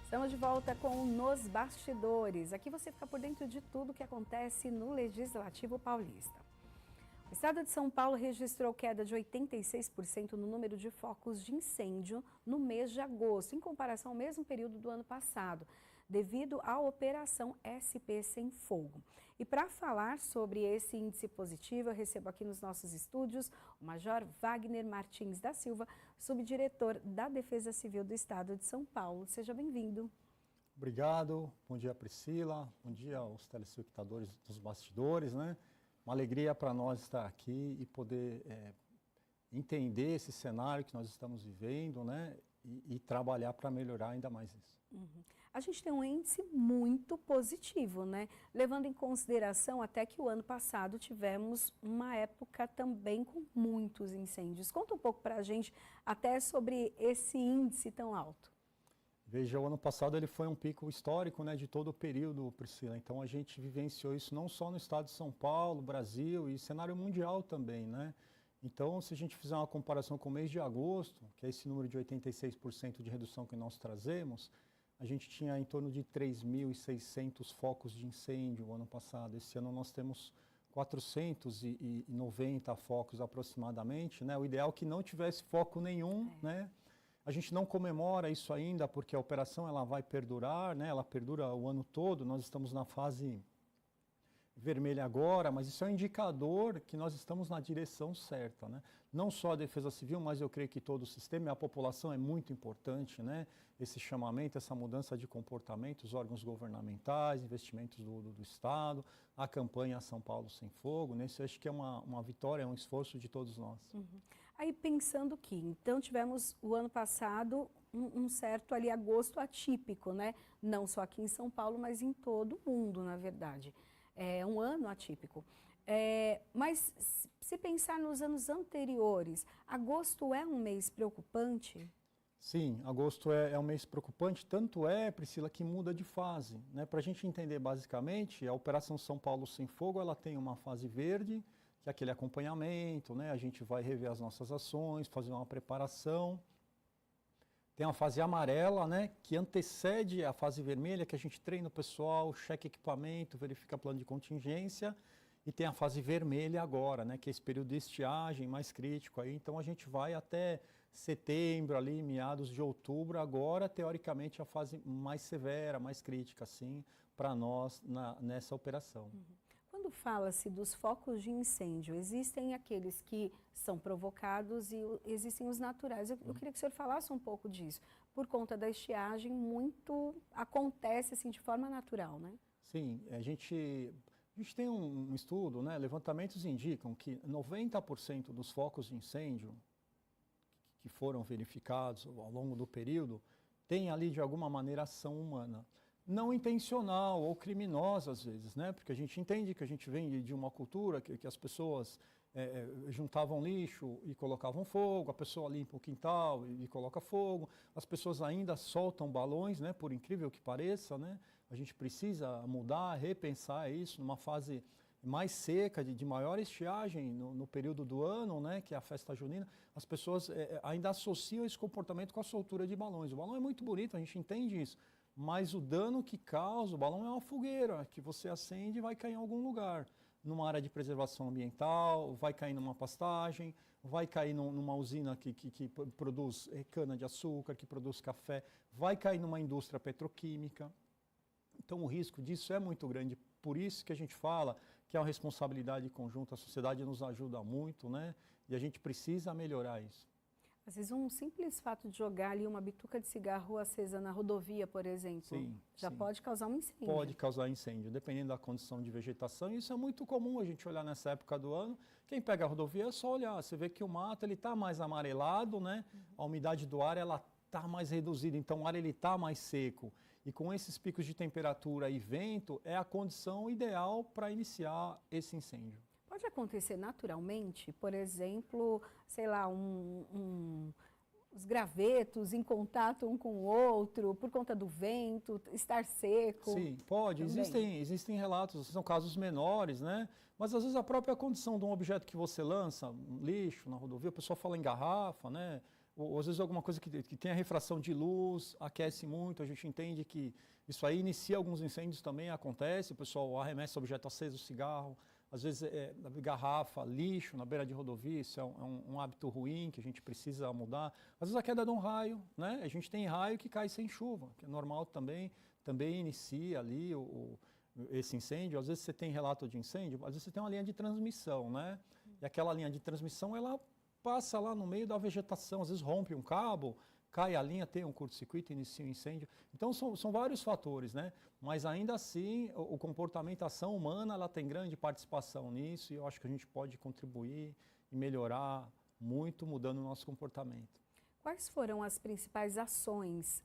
Estamos de volta com Nos Bastidores. Aqui você fica por dentro de tudo que acontece no Legislativo Paulista. O estado de São Paulo registrou queda de 86% no número de focos de incêndio no mês de agosto, em comparação ao mesmo período do ano passado, devido à operação SP Sem Fogo. E para falar sobre esse índice positivo, eu recebo aqui nos nossos estúdios o Major Wagner Martins da Silva, subdiretor da Defesa Civil do Estado de São Paulo. Seja bem-vindo. Obrigado. Bom dia, Priscila. Bom dia aos telespectadores dos bastidores, né? Uma alegria para nós estar aqui e poder entender esse cenário que nós estamos vivendo, né? E trabalhar para melhorar ainda mais isso. A gente tem um índice muito positivo, né? Levando em consideração até que o ano passado tivemos uma época também com muitos incêndios. Conta um pouco para a gente até sobre esse índice tão alto. Veja, o ano passado ele foi um pico histórico, né, de todo o período, Priscila. Então a gente vivenciou isso não só no estado de São Paulo, Brasil e cenário mundial também, né? Então, se a gente fizer uma comparação com o mês de agosto, que é esse número de 86% de redução que nós trazemos, a gente tinha em torno de 3.600 focos de incêndio o ano passado. Esse ano nós temos 490 focos aproximadamente, né? O ideal é que não tivesse foco nenhum, né? A gente não comemora isso ainda porque a operação ela vai perdurar, né? Ela perdura o ano todo, nós estamos na fase vermelha agora, mas isso é um indicador que nós estamos na direção certa, né? Não só a Defesa Civil, mas eu creio que todo o sistema e a população é muito importante, né? Esse chamamento, essa mudança de comportamento, os órgãos governamentais, investimentos do Estado, a campanha São Paulo Sem Fogo, né? Isso eu acho que é uma vitória, é um esforço de todos nós. Aí pensando que, então tivemos o ano passado um certo ali agosto atípico, né? Não só aqui em São Paulo, mas em todo o mundo, na verdade. É um ano atípico. Mas se pensar nos anos anteriores, agosto é um mês preocupante? Sim, agosto é um mês preocupante, tanto é, Priscila, que muda de fase, né? Para a gente entender basicamente, a Operação São Paulo Sem Fogo, ela tem uma fase verde, que é aquele acompanhamento, né? A gente vai rever as nossas ações, fazer uma preparação. Tem a fase amarela, né, que antecede a fase vermelha, que a gente treina o pessoal, checa equipamento, verifica plano de contingência. E tem a fase vermelha agora, né, que é esse período de estiagem mais crítico. Aí. Então a gente vai até setembro, ali, meados de outubro. Agora, teoricamente, a fase mais severa, mais crítica, assim, para nós nessa operação. Quando fala-se dos focos de incêndio, existem aqueles que são provocados e existem os naturais. Eu queria que o senhor falasse um pouco disso. Por conta da estiagem, muito acontece assim, de forma natural, né? Sim, a gente tem um estudo, né? Levantamentos indicam que 90% dos focos de incêndio que foram verificados ao longo do período tem ali, de alguma maneira, ação humana. Não intencional ou criminosa às vezes, né? Porque a gente entende que a gente vem de uma cultura que as pessoas juntavam lixo e colocavam fogo, a pessoa limpa o quintal e coloca fogo, as pessoas ainda soltam balões, né? Por incrível que pareça, né? A gente precisa mudar, repensar isso numa fase mais seca, de maior estiagem no período do ano, né, que é a festa junina. As pessoas ainda associam esse comportamento com a soltura de balões. O balão é muito bonito, a gente entende isso. Mas o dano que causa, o balão é uma fogueira que você acende e vai cair em algum lugar. Numa área de preservação ambiental, vai cair numa pastagem, vai cair numa usina que produz cana-de-açúcar, que produz café, vai cair numa indústria petroquímica. Então o risco disso é muito grande. Por isso que a gente fala que é uma responsabilidade conjunta, a sociedade nos ajuda muito, né? E a gente precisa melhorar isso. Às vezes um simples fato de jogar ali uma bituca de cigarro acesa na rodovia, por exemplo, já pode causar um incêndio. Pode causar incêndio, dependendo da condição de vegetação. E isso é muito comum a gente olhar nessa época do ano. Quem pega a rodovia é só olhar, você vê que o mato está mais amarelado, né? A umidade do ar ela está mais reduzida, então o ar está mais seco. E com esses picos de temperatura e vento, é a condição ideal para iniciar esse incêndio. Pode acontecer naturalmente, por exemplo, sei lá, os gravetos em contato um com o outro, por conta do vento, estar seco? Sim, pode. Existem relatos, são casos menores, né? Mas às vezes a própria condição de um objeto que você lança, um lixo na rodovia, o pessoal fala em garrafa, né? ou às vezes alguma coisa que tem a refração de luz, aquece muito, a gente entende que isso aí inicia alguns incêndios também, acontece, o pessoal arremessa objeto aceso, cigarro, às vezes garrafa, lixo na beira de rodovia, isso é um hábito ruim que a gente precisa mudar. Às vezes a queda de um raio, né? A gente tem raio que cai sem chuva, que é normal também inicia ali esse incêndio. Às vezes você tem relato de incêndio, às vezes você tem uma linha de transmissão, né? E aquela linha de transmissão, ela passa lá no meio da vegetação, às vezes rompe um cabo, cai a linha, tem um curto-circuito, inicia um incêndio. Então são vários fatores, né? Mas ainda assim, o comportamento, a ação humana, ela tem grande participação nisso, e eu acho que a gente pode contribuir e melhorar muito mudando o nosso comportamento. Quais foram as principais ações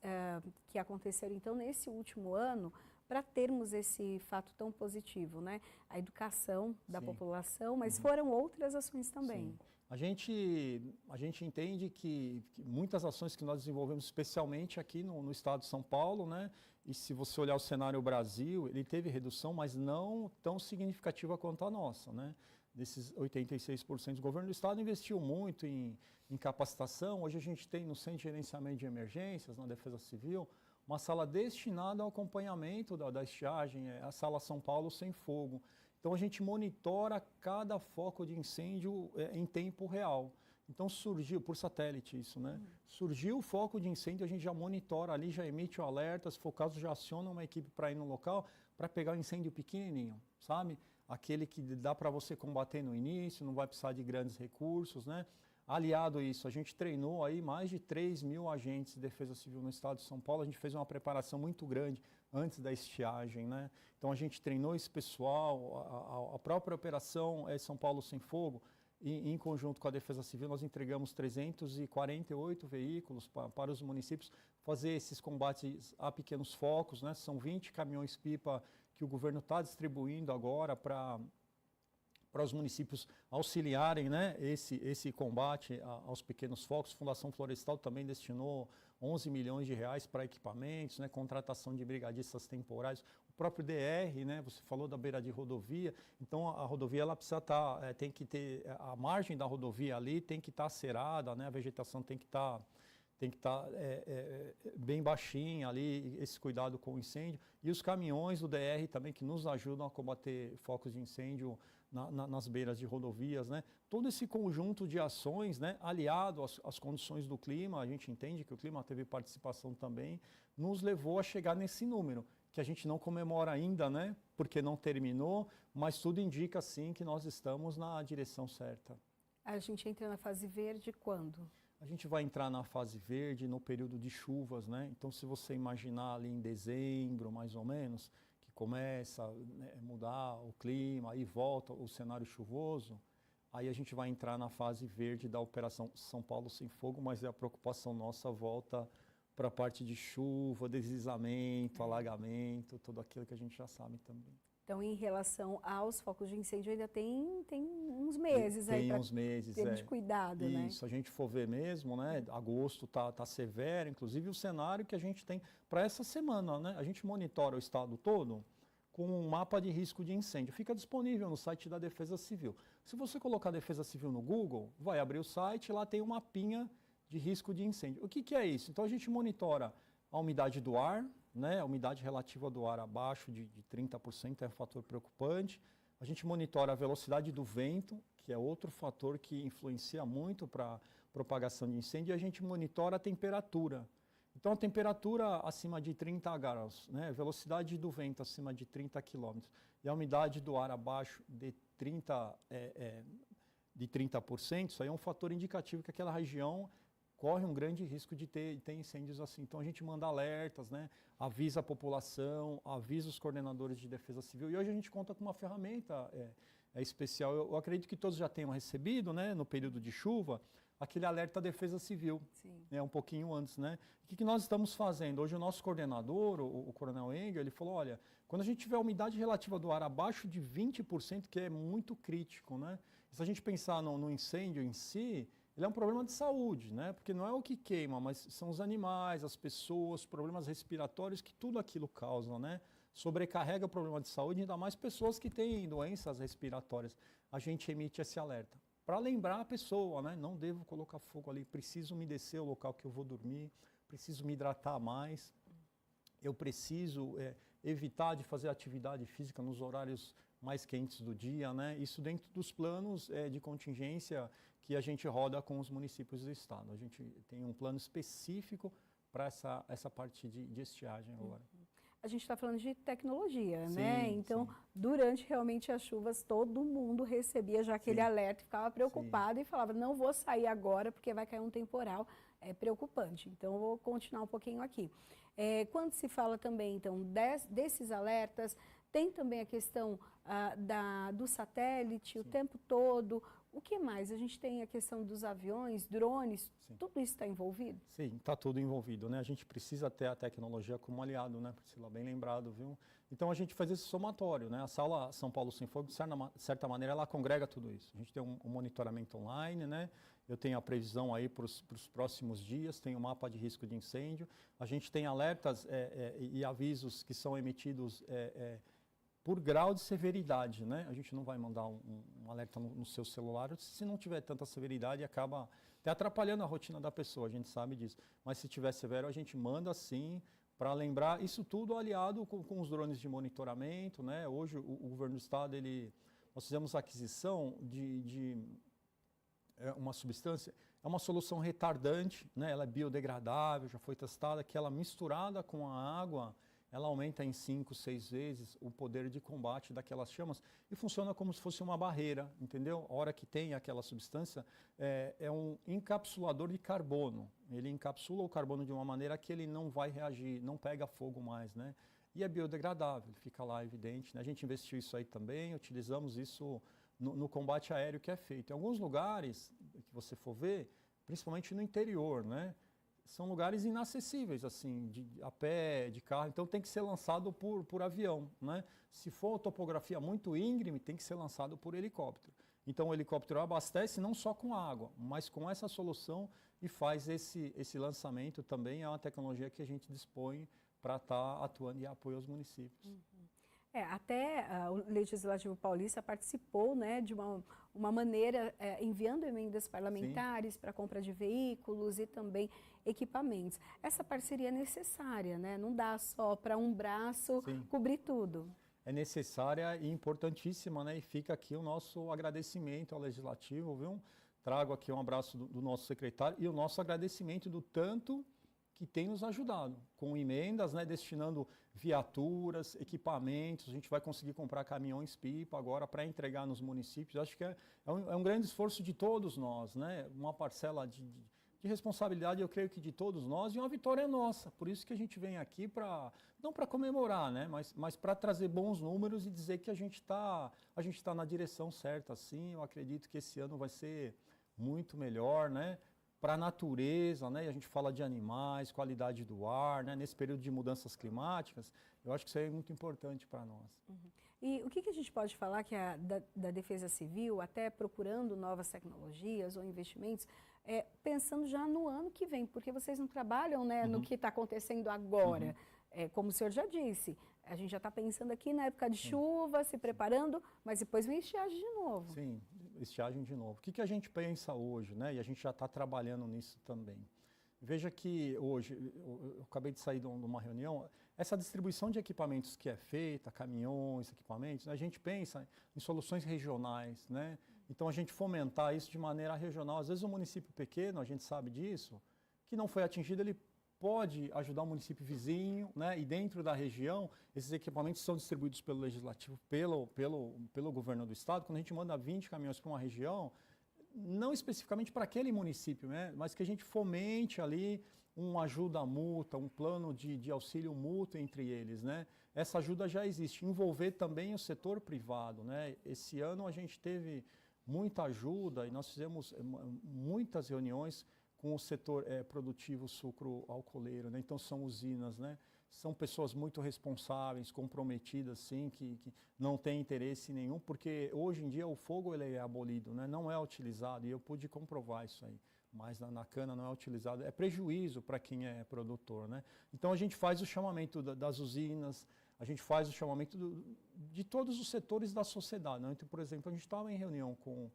que aconteceram então nesse último ano para termos esse fato tão positivo, né? A educação da população, mas foram outras ações também. Sim. A gente entende que muitas ações que nós desenvolvemos, especialmente aqui no estado de São Paulo, né? E se você olhar o cenário Brasil, ele teve redução, mas não tão significativa quanto a nossa, né? Desses 86%, o governo do estado investiu muito em capacitação. Hoje a gente tem no Centro de Gerenciamento de Emergências, na Defesa Civil, uma sala destinada ao acompanhamento da estiagem, a Sala São Paulo Sem Fogo. Então a gente monitora cada foco de incêndio em tempo real. Então surgiu, por satélite isso, né? Surgiu o foco de incêndio, a gente já monitora ali, já emite o alerta, se for o caso já aciona uma equipe para ir no local, para pegar um incêndio pequenininho, sabe? Aquele que dá para você combater no início, não vai precisar de grandes recursos, né? Aliado a isso, a gente treinou aí mais de 3.000 agentes de defesa civil no estado de São Paulo, a gente fez uma preparação muito grande antes da estiagem, né? Então a gente treinou esse pessoal, a própria operação São Paulo Sem Fogo, e em conjunto com a Defesa Civil nós entregamos 348 veículos para os municípios fazer esses combates a pequenos focos, né? São 20 caminhões-pipa que o governo está distribuindo agora para os municípios auxiliarem, né, esse combate aos pequenos focos. Fundação Florestal também destinou 11 milhões de reais para equipamentos, né, contratação de brigadistas temporários. O próprio DR, né, você falou da beira de rodovia, então a rodovia ela precisa estar, tem que ter, a margem da rodovia ali tem que estar acerada, né, a vegetação tem que estar bem baixinha ali, esse cuidado com o incêndio. E os caminhões do DR também que nos ajudam a combater focos de incêndio nas beiras de rodovias, né? Todo esse conjunto de ações, né, aliado às condições do clima, a gente entende que o clima teve participação também, nos levou a chegar nesse número, que a gente não comemora ainda, né, porque não terminou, mas tudo indica, sim, que nós estamos na direção certa. A gente entra na fase verde quando? A gente vai entrar na fase verde no período de chuvas, né? Então, se você imaginar ali em dezembro, mais ou menos, que começa a mudar o clima, aí volta o cenário chuvoso, aí a gente vai entrar na fase verde da Operação São Paulo Sem Fogo, mas a preocupação nossa volta para a parte de chuva, deslizamento, alagamento, tudo aquilo que a gente já sabe também. Então, em relação aos focos de incêndio, ainda tem uns meses aí para ter de cuidado, né? Isso, a gente for ver mesmo, né? Agosto tá severo, inclusive o cenário que a gente tem para essa semana, né? A gente monitora o estado todo com um mapa de risco de incêndio. Fica disponível no site da Defesa Civil. Se você colocar Defesa Civil no Google, vai abrir o site, lá tem um mapinha de risco de incêndio. O que é isso? Então, a gente monitora a umidade do ar, né? A umidade relativa do ar abaixo de 30% é um fator preocupante. A gente monitora a velocidade do vento, que é outro fator que influencia muito para a propagação de incêndio, e a gente monitora a temperatura. Então, a temperatura acima de 30 graus, né? Velocidade do vento acima de 30 km, e a umidade do ar abaixo de 30%, isso aí é um fator indicativo que aquela região corre um grande risco de ter incêndios assim. Então a gente manda alertas, né? Avisa a população, avisa os coordenadores de defesa civil. E hoje a gente conta com uma ferramenta especial. Eu acredito que todos já tenham recebido, né, no período de chuva, aquele alerta defesa civil, né, um pouquinho antes, né? O que nós estamos fazendo? Hoje o nosso coordenador, o Coronel Engel, ele falou, olha, quando a gente tiver a umidade relativa do ar abaixo de 20%, que é muito crítico, né? Se a gente pensar no incêndio em si, ele é um problema de saúde, né? Porque não é o que queima, mas são os animais, as pessoas, problemas respiratórios que tudo aquilo causa, né? Sobrecarrega o problema de saúde, ainda mais pessoas que têm doenças respiratórias. A gente emite esse alerta. para lembrar a pessoa, né? Não devo colocar fogo ali, preciso umedecer o local que eu vou dormir, preciso me hidratar mais, eu preciso evitar de fazer atividade física nos horários mais quentes do dia, né? Isso dentro dos planos de contingência que a gente roda com os municípios do estado. A gente tem um plano específico para essa parte de estiagem agora. A gente está falando de tecnologia, Sim, né? Então, sim. durante realmente as chuvas, todo mundo recebia já aquele Sim. alerta, ficava preocupado e falava, não vou sair agora porque vai cair um temporal. É preocupante. Então, eu vou continuar um pouquinho aqui. Quando se fala também, então, desses alertas, tem também a questão do satélite o tempo todo. O que mais? A gente tem a questão dos aviões, drones, Sim. tudo isso está envolvido? Sim, está tudo envolvido, né? A gente precisa ter a tecnologia como aliado, né, Priscila? Bem lembrado, viu? Então a gente faz esse somatório, né? A Sala São Paulo Sem Fogo, de certa maneira, ela congrega tudo isso. A gente tem um monitoramento online, né? Eu tenho a previsão aí para os próximos dias, tem o mapa de risco de incêndio. A gente tem alertas e avisos que são emitidos por grau de severidade, né? A gente não vai mandar um alerta no seu celular, se não tiver tanta severidade, acaba até atrapalhando a rotina da pessoa, a gente sabe disso. Mas se tiver severo, a gente manda sim, para lembrar, isso tudo aliado com os drones de monitoramento, né? Hoje o governo do estado, nós fizemos a aquisição de uma substância, é uma solução retardante, né? Ela é biodegradável, já foi testada, que ela misturada com a água, ela aumenta em 5, 6 vezes o poder de combate daquelas chamas e funciona como se fosse uma barreira, entendeu? A hora que tem aquela substância, é um encapsulador de carbono. Ele encapsula o carbono de uma maneira que ele não vai reagir, não pega fogo mais, né? E é biodegradável, ele fica lá evidente, né? A gente investiu isso aí também, utilizamos isso no combate aéreo que é feito. Em alguns lugares que você for ver, principalmente no interior, né? São lugares inacessíveis, assim, a pé, de carro, então tem que ser lançado por avião, né? Se for topografia muito íngreme, tem que ser lançado por helicóptero. Então o helicóptero abastece não só com água, mas com essa solução e faz esse lançamento também, é uma tecnologia que a gente dispõe para estar atuando em apoio aos municípios. Até o Legislativo Paulista participou, né, de uma maneira, enviando emendas parlamentares para compra de veículos e também equipamentos. Essa parceria é necessária, né? Não dá só para um braço Sim. cobrir tudo. É necessária e importantíssima, né? E fica aqui o nosso agradecimento ao Legislativo, viu? Trago aqui um abraço do nosso secretário e o nosso agradecimento do tanto que tem nos ajudado, com emendas, né, destinando viaturas, equipamentos, a gente vai conseguir comprar caminhões-pipa agora para entregar nos municípios. Acho que é um grande esforço de todos nós, né? Uma parcela de responsabilidade, eu creio que de todos nós, e uma vitória nossa. Por isso que a gente vem aqui não para comemorar, né, mas para trazer bons números e dizer que a gente tá na direção certa, sim. Eu acredito que esse ano vai ser muito melhor, né? Para a natureza, né? E a gente fala de animais, qualidade do ar, né? Nesse período de mudanças climáticas, eu acho que isso aí é muito importante para nós. E o que a gente pode falar que da Defesa Civil, até procurando novas tecnologias ou investimentos, pensando já no ano que vem, porque vocês não trabalham, né, no que está acontecendo agora. Como o senhor já disse, a gente já está pensando aqui na época de chuva, se preparando, mas depois vem estiagem de novo. Sim, estiagem de novo. O que a gente pensa hoje, né? E a gente já está trabalhando nisso também. Veja que hoje, eu acabei de sair de uma reunião, essa distribuição de equipamentos que é feita, caminhões, equipamentos, né, a gente pensa em soluções regionais, né? Então a gente fomentar isso de maneira regional. Às vezes um município pequeno, a gente sabe disso, que não foi atingido, ele pode ajudar o município vizinho, né? E dentro da região, esses equipamentos são distribuídos pelo Legislativo, pelo governo do estado. Quando a gente manda 20 caminhões para uma região, não especificamente para aquele município, né? Mas que a gente fomente ali uma ajuda mútua, um plano de auxílio mútuo entre eles, né? Essa ajuda já existe. Envolver também o setor privado, né? Esse ano a gente teve muita ajuda e nós fizemos muitas reuniões com o setor produtivo sucro-alcooleiro, né? Então são usinas, né? São pessoas muito responsáveis, comprometidas, sim, que não têm interesse nenhum, porque hoje em dia o fogo ele é abolido, né? Não é utilizado, e eu pude comprovar isso aí, mas na cana não é utilizado, é prejuízo para quem é produtor, né? Então a gente faz o chamamento das usinas, a gente faz o chamamento de todos os setores da sociedade, né? Então, por exemplo, a gente estava em reunião com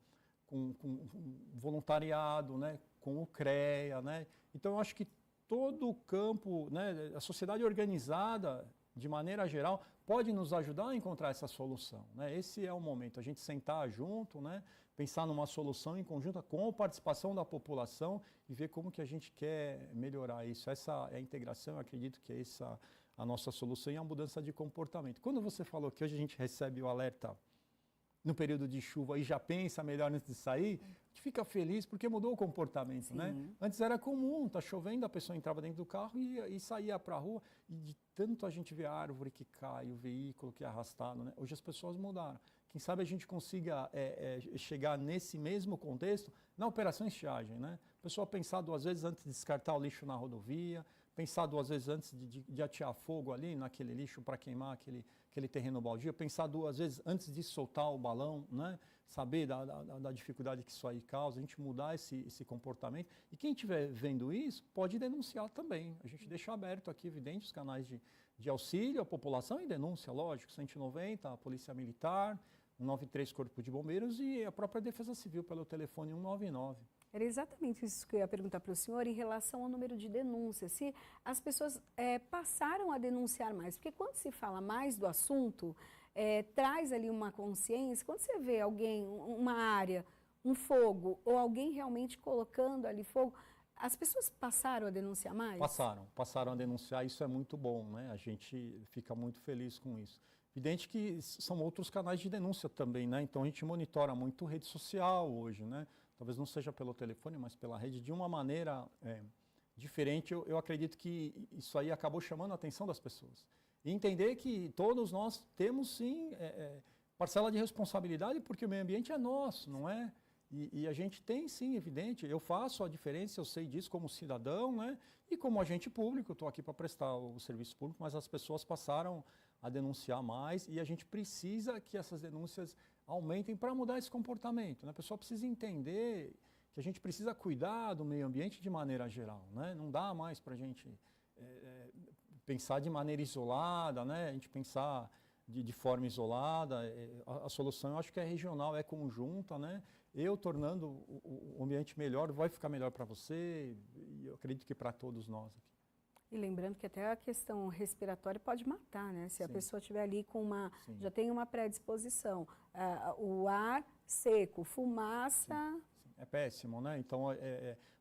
com voluntariado, né, com o CREA, né? Então eu acho que todo o campo, né, a sociedade organizada, de maneira geral, pode nos ajudar a encontrar essa solução, né? Esse é o momento, a gente sentar junto, né, pensar numa solução em conjunto com a participação da população e ver como que a gente quer melhorar isso. Essa é a integração, eu acredito que é essa a nossa solução e a mudança de comportamento. Quando você falou que hoje a gente recebe o alerta no período de chuva e já pensa melhor antes de sair, a gente fica feliz porque mudou o comportamento, né? Antes era comum, tá chovendo, a pessoa entrava dentro do carro e saía para a rua, e de tanto a gente vê a árvore que cai, o veículo que é arrastado, né? Hoje as pessoas mudaram. Quem sabe a gente consiga chegar nesse mesmo contexto na operação estiagem, né? A pessoa pensar 2 vezes antes de descartar o lixo na rodovia, pensar 2 vezes antes de atear fogo ali naquele lixo para queimar aquele terreno baldio, pensar 2 vezes antes de soltar o balão, né? Saber da dificuldade que isso aí causa, a gente mudar esse comportamento. E quem estiver vendo isso pode denunciar também. A gente deixa aberto aqui, evidente, os canais de auxílio à população e denúncia, lógico, 190, a Polícia Militar, 193 Corpo de Bombeiros e a própria Defesa Civil pelo telefone 199. Era exatamente isso que eu ia perguntar para o senhor em relação ao número de denúncias, se as pessoas passaram a denunciar mais, porque quando se fala mais do assunto, traz ali uma consciência, quando você vê alguém, uma área, um fogo, ou alguém realmente colocando ali fogo, as pessoas passaram a denunciar mais? Passaram a denunciar, isso é muito bom, né? A gente fica muito feliz com isso. Evidente que são outros canais de denúncia também, né? Então a gente monitora muito rede social hoje, né? Talvez não seja pelo telefone, mas pela rede, de uma maneira diferente. Eu acredito que isso aí acabou chamando a atenção das pessoas. E entender que todos nós temos, sim, parcela de responsabilidade, porque o meio ambiente é nosso, não é? E a gente tem, sim, evidente, eu faço a diferença, eu sei disso como cidadão, né? E como agente público, eu estou aqui para prestar o serviço público, mas as pessoas passaram a denunciar mais e a gente precisa que essas denúncias aumentem para mudar esse comportamento, né? A pessoa precisa entender que a gente precisa cuidar do meio ambiente de maneira geral, né? Não dá mais para a gente pensar de maneira isolada, né? A gente pensar de forma isolada. A solução eu acho que é regional, é conjunta, né? Eu tornando o ambiente melhor, vai ficar melhor para você e eu acredito que para todos nós aqui. E lembrando que até a questão respiratória pode matar, né? Se a pessoa estiver ali com já tem uma predisposição, o ar seco, fumaça... Sim. É péssimo, né? Então,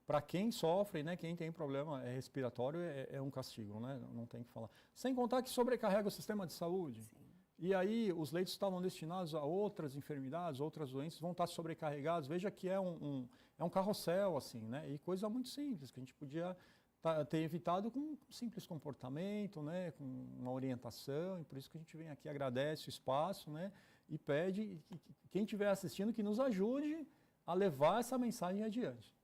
para quem sofre, né, quem tem problema respiratório, é um castigo, né? Não tem o que falar. Sem contar que sobrecarrega o sistema de saúde. Sim. E aí os leitos estavam destinados a outras enfermidades, outras doenças, vão estar sobrecarregados. Veja que é um carrossel, assim, né? E coisa muito simples, que a gente podia ter evitado com um simples comportamento, né? Com uma orientação. E por isso que a gente vem aqui, agradece o espaço, né? E pede que quem estiver assistindo que nos ajude a levar essa mensagem adiante.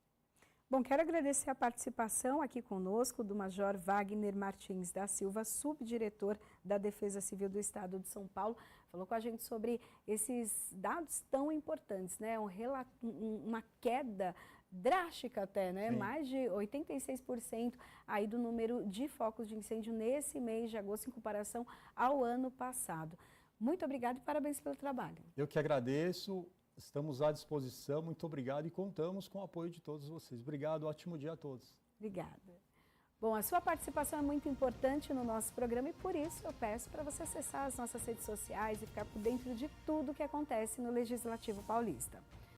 Bom, quero agradecer a participação aqui conosco do Major Wagner Martins da Silva, subdiretor da Defesa Civil do Estado de São Paulo. Falou com a gente sobre esses dados tão importantes, né? Uma queda drástica até, né? Sim. Mais de 86% aí do número de focos de incêndio nesse mês de agosto em comparação ao ano passado. Muito obrigada e parabéns pelo trabalho. Eu que agradeço. Estamos à disposição, muito obrigado e contamos com o apoio de todos vocês. Obrigado, ótimo dia a todos. Obrigada. Bom, a sua participação é muito importante no nosso programa e por isso eu peço para você acessar as nossas redes sociais e ficar por dentro de tudo que acontece no Legislativo Paulista.